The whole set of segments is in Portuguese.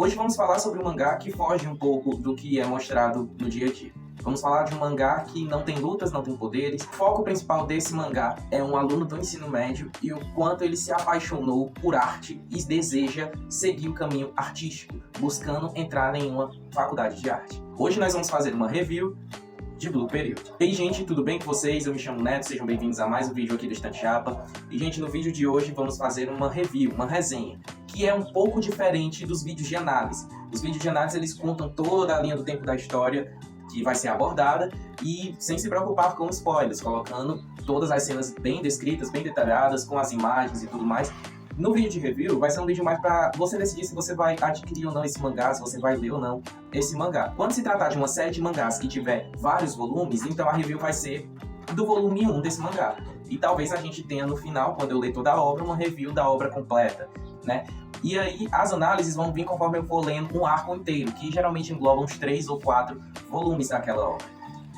Hoje vamos falar sobre um mangá que foge um pouco do que é mostrado no dia a dia. Vamos falar de um mangá que não tem lutas, não tem poderes. O foco principal desse mangá é um aluno do ensino médio e o quanto ele se apaixonou por arte e deseja seguir o caminho artístico, buscando entrar em uma faculdade de arte. Hoje nós vamos fazer uma review de Blue Period. Ei gente, tudo bem com vocês? Eu me chamo Neto, sejam bem-vindos a mais um vídeo aqui do Estante Japa. E gente, no vídeo de hoje vamos fazer uma review, uma resenha, que é um pouco diferente dos vídeos de análise. Os vídeos de análise eles contam toda a linha do tempo da história que vai ser abordada e sem se preocupar com spoilers, colocando todas as cenas bem descritas, bem detalhadas, com as imagens e tudo mais. No vídeo de review vai ser um vídeo mais para você decidir se você vai adquirir ou não esse mangá, se você vai ler ou não esse mangá. Quando se tratar de uma série de mangás que tiver vários volumes, então a review vai ser do volume 1 desse mangá. E talvez a gente tenha no final, quando eu ler toda a obra, uma review da obra completa, né? E aí as análises vão vir conforme eu for lendo um arco inteiro, que geralmente engloba uns 3 ou 4 volumes daquela obra.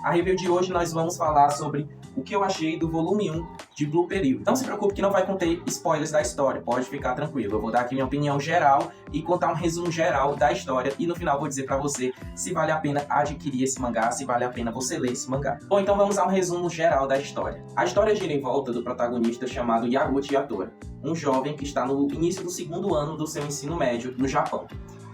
A review de hoje nós vamos falar sobre o que eu achei do volume 1 de Blue Period. Não se preocupe que não vai conter spoilers da história, pode ficar tranquilo. Eu vou dar aqui minha opinião geral e contar um resumo geral da história e no final vou dizer pra você se vale a pena adquirir esse mangá, se vale a pena você ler esse mangá. Bom, então vamos a um resumo geral da história. A história gira em volta do protagonista chamado Yaguchi Yatora, um jovem que está no início do segundo ano do seu ensino médio no Japão.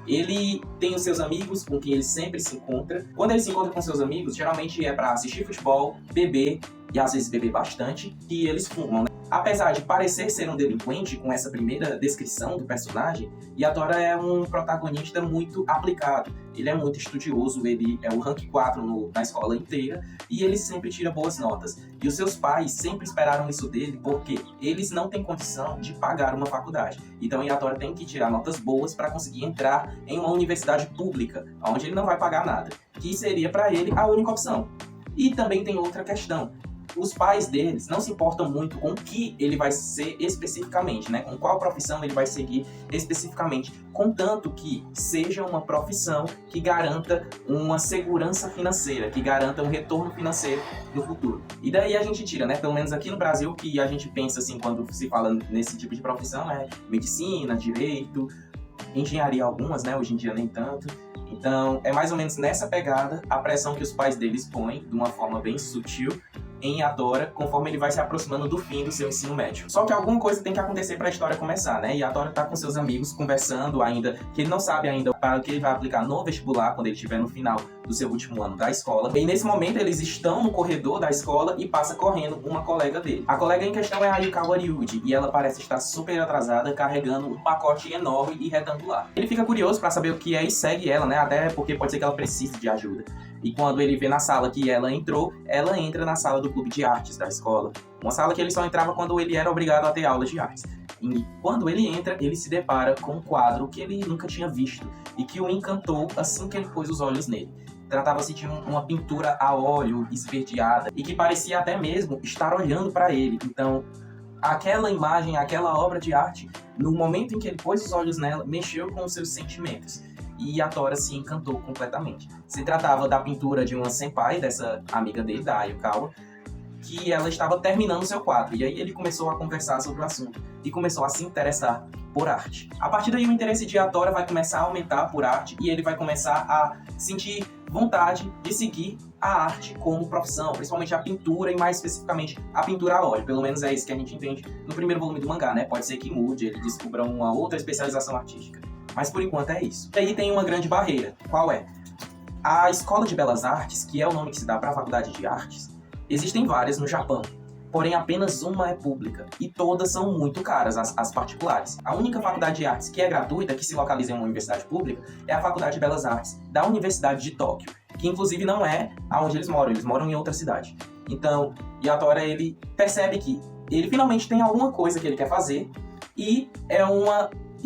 Ele tem os seus amigos com quem ele sempre se encontra. Quando ele se encontra com seus amigos, geralmente é para assistir futebol, beber, e às vezes beber bastante, e eles fumam, né? Apesar de parecer ser um delinquente com essa primeira descrição do personagem, Yatora é um protagonista muito aplicado. Ele é muito estudioso, ele é o rank 4 na escola inteira e ele sempre tira boas notas. E os seus pais sempre esperaram isso dele porque eles não têm condição de pagar uma faculdade. Então Yatora tem que tirar notas boas para conseguir entrar em uma universidade pública, onde ele não vai pagar nada, que seria para ele a única opção. E também tem outra questão. Os pais deles não se importam muito com o que ele vai ser especificamente, né? Com qual profissão ele vai seguir especificamente, contanto que seja uma profissão que garanta uma segurança financeira, que garanta um retorno financeiro no futuro. E daí a gente tira, né? Pelo menos aqui no Brasil, que a gente pensa assim, quando se fala nesse tipo de profissão, é medicina, direito, engenharia algumas, né? Hoje em dia nem tanto. Então, é mais ou menos nessa pegada a pressão que os pais deles põem, de uma forma bem sutil, em Yatora, conforme ele vai se aproximando do fim do seu ensino médio. Só que alguma coisa tem que acontecer para a história começar, né? E Yatora tá com seus amigos conversando ainda, que ele não sabe ainda para o que ele vai aplicar no vestibular quando ele estiver no final do seu último ano da escola. E nesse momento eles estão no corredor da escola e passa correndo uma colega dele. A colega em questão é a Yukawa Ryuji e ela parece estar super atrasada carregando um pacote enorme e retangular. Ele fica curioso para saber o que é e segue ela, né? Até porque pode ser que ela precise de ajuda. E quando ele vê na sala que ela entrou, ela entra na sala do clube de artes da escola. Uma sala que ele só entrava quando ele era obrigado a ter aulas de artes. E quando ele entra, ele se depara com um quadro que ele nunca tinha visto e que o encantou assim que ele pôs os olhos nele. Tratava-se de uma pintura a óleo esverdeada e que parecia até mesmo estar olhando para ele. Então, aquela imagem, aquela obra de arte, no momento em que ele pôs os olhos nela, mexeu com os seus sentimentos. E Yatora se encantou completamente. Se tratava da pintura de uma senpai, dessa amiga dele, da Ayukawa, que ela estava terminando seu quadro. E aí ele começou a conversar sobre o assunto e começou a se interessar por arte. A partir daí o interesse de Yatora vai começar a aumentar por arte e ele vai começar a sentir vontade de seguir a arte como profissão, principalmente a pintura e mais especificamente a pintura a óleo. Pelo menos é isso que a gente entende no primeiro volume do mangá, né? Pode ser que mude, ele descubra uma outra especialização artística. Mas por enquanto é isso. E aí tem uma grande barreira. Qual é? A Escola de Belas Artes, que é o nome que se dá para a Faculdade de Artes, existem várias no Japão. Porém, apenas uma é pública. E todas são muito caras, as particulares. A única faculdade de artes que é gratuita, que se localiza em uma universidade pública, é a Faculdade de Belas Artes da Universidade de Tóquio. Que inclusive não é aonde eles moram em outra cidade. Então, Yatora, ele percebe que ele finalmente tem alguma coisa que ele quer fazer e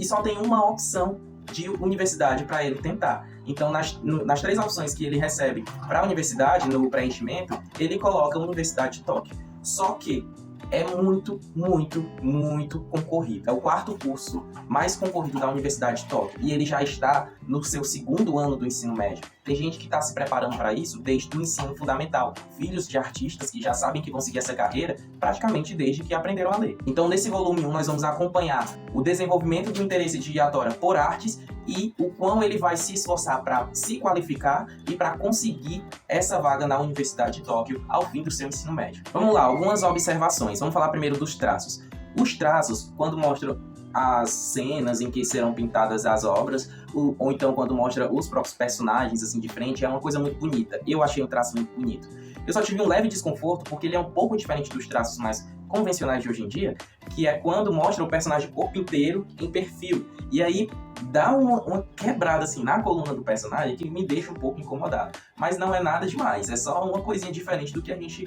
só tem uma opção de universidade para ele tentar. Então, nas 3 opções que ele recebe para a universidade, no preenchimento, ele coloca a Universidade de Tóquio. Só que é muito, muito, muito concorrido. É o 4º curso mais concorrido da Universidade de Tóquio e ele já está no seu segundo ano do ensino médio. Tem gente que está se preparando para isso desde o ensino fundamental. Filhos de artistas que já sabem que vão seguir essa carreira praticamente desde que aprenderam a ler. Então, nesse volume 1, nós vamos acompanhar o desenvolvimento do interesse de Yatora por artes e o quão ele vai se esforçar para se qualificar e para conseguir essa vaga na Universidade de Tóquio ao fim do seu ensino médio. Vamos lá, algumas observações. Vamos falar primeiro dos traços. Os traços, quando mostram as cenas em que serão pintadas as obras, ou então quando mostra os próprios personagens assim de frente, é uma coisa muito bonita. Eu achei o traço muito bonito. Eu só tive um leve desconforto porque ele é um pouco diferente dos traços mais convencionais de hoje em dia, que é quando mostra o personagem corpo inteiro em perfil. E aí dá uma quebrada assim na coluna do personagem que me deixa um pouco incomodado. Mas não é nada demais, é só uma coisinha diferente do que a gente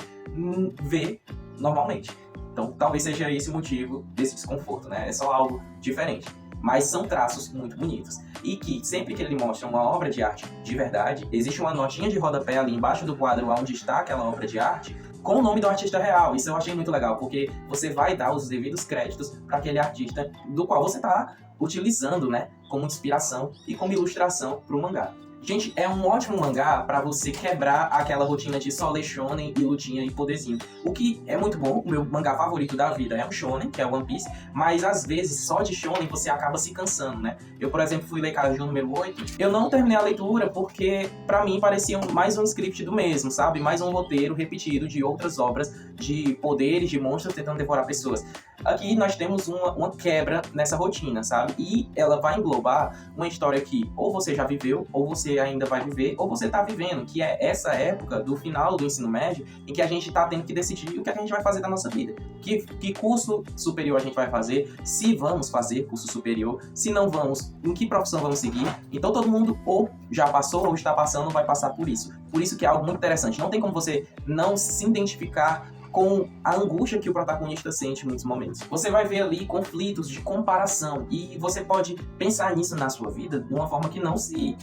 vê normalmente. Então talvez seja esse o motivo desse desconforto, né? É só algo diferente. Mas são traços muito bonitos. E que sempre que ele mostra uma obra de arte de verdade, existe uma notinha de rodapé ali embaixo do quadro onde está aquela obra de arte, com o nome do artista real. Isso eu achei muito legal, porque você vai dar os devidos créditos para aquele artista do qual você está utilizando, né, como inspiração e como ilustração para o mangá. Gente, é um ótimo mangá pra você quebrar aquela rotina de só ler shonen e lutinha e poderzinho. O que é muito bom, o meu mangá favorito da vida é um shonen, que é One Piece, mas às vezes só de shonen você acaba se cansando, né? Eu, por exemplo, fui ler Kaiju número 8, eu não terminei a leitura porque pra mim parecia mais um script do mesmo, sabe? Mais um roteiro repetido de outras obras de poderes, de monstros tentando devorar pessoas. Aqui nós temos uma quebra nessa rotina, sabe? E ela vai englobar uma história que ou você já viveu, ou você ainda vai viver, ou você tá vivendo, que é essa época do final do ensino médio, em que a gente tá tendo que decidir o que a gente vai fazer da nossa vida. Que curso superior a gente vai fazer, se vamos fazer curso superior, se não vamos, em que profissão vamos seguir. Então todo mundo ou já passou ou está passando ou vai passar por isso. Por isso que é algo muito interessante. Não tem como você não se identificar com a angústia que o protagonista sente em muitos momentos. Você vai ver ali conflitos de comparação e você pode pensar nisso na sua vida de uma forma que não se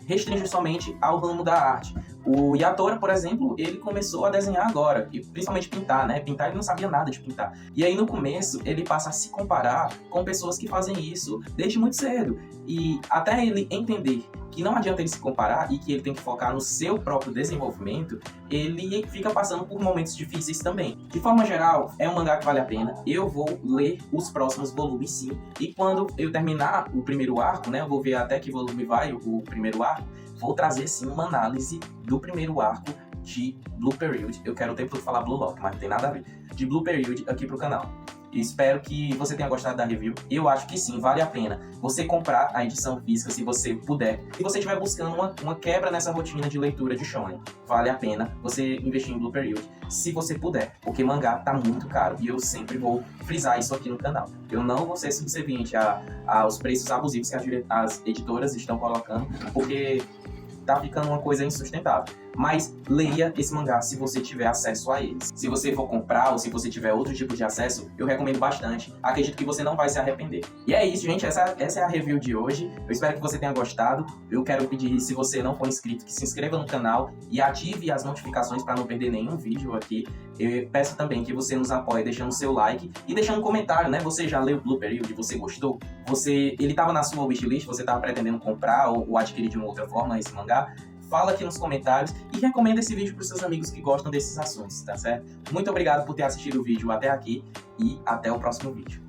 restringe somente ao ramo da arte. O Yatora, por exemplo, ele começou a desenhar agora, e principalmente pintar, né? Pintar, ele não sabia nada de pintar. E aí no começo ele passa a se comparar com pessoas que fazem isso desde muito cedo. E até ele entender que não adianta ele se comparar e que ele tem que focar no seu próprio desenvolvimento, ele fica passando por momentos difíceis também. De forma geral, é um mangá que vale a pena. Eu vou ler os próximos volumes sim. E quando eu terminar o primeiro arco, né? Eu vou ver até que volume vai o primeiro arco. Vou trazer sim uma análise do primeiro arco de Blue Period. Eu quero o tempo todo falar Blue Lock, mas não tem nada a ver. De Blue Period aqui pro canal. Espero que você tenha gostado da review. Eu acho que sim, vale a pena você comprar a edição física se você puder. Se você estiver buscando uma quebra nessa rotina de leitura de shonen, vale a pena você investir em Blue Period, se você puder, porque mangá tá muito caro e eu sempre vou frisar isso aqui no canal. Eu não vou ser subserviente aos preços abusivos que as editoras estão colocando, porque tá ficando uma coisa insustentável. Mas leia esse mangá se você tiver acesso a eles. Se você for comprar ou se você tiver outro tipo de acesso, eu recomendo bastante. Acredito que você não vai se arrepender. E é isso, gente. Essa é a review de hoje. Eu espero que você tenha gostado. Eu quero pedir, se você não for inscrito, que se inscreva no canal e ative as notificações para não perder nenhum vídeo aqui. Eu peço também que você nos apoie deixando seu like e deixando um comentário, né? Você já leu o Blue Period? Você gostou? Ele estava na sua wishlist? Você estava pretendendo comprar ou adquirir de uma outra forma esse mangá? Fala aqui nos comentários e recomenda esse vídeo para os seus amigos que gostam desses assuntos, tá certo? Muito obrigado por ter assistido o vídeo até aqui e até o próximo vídeo.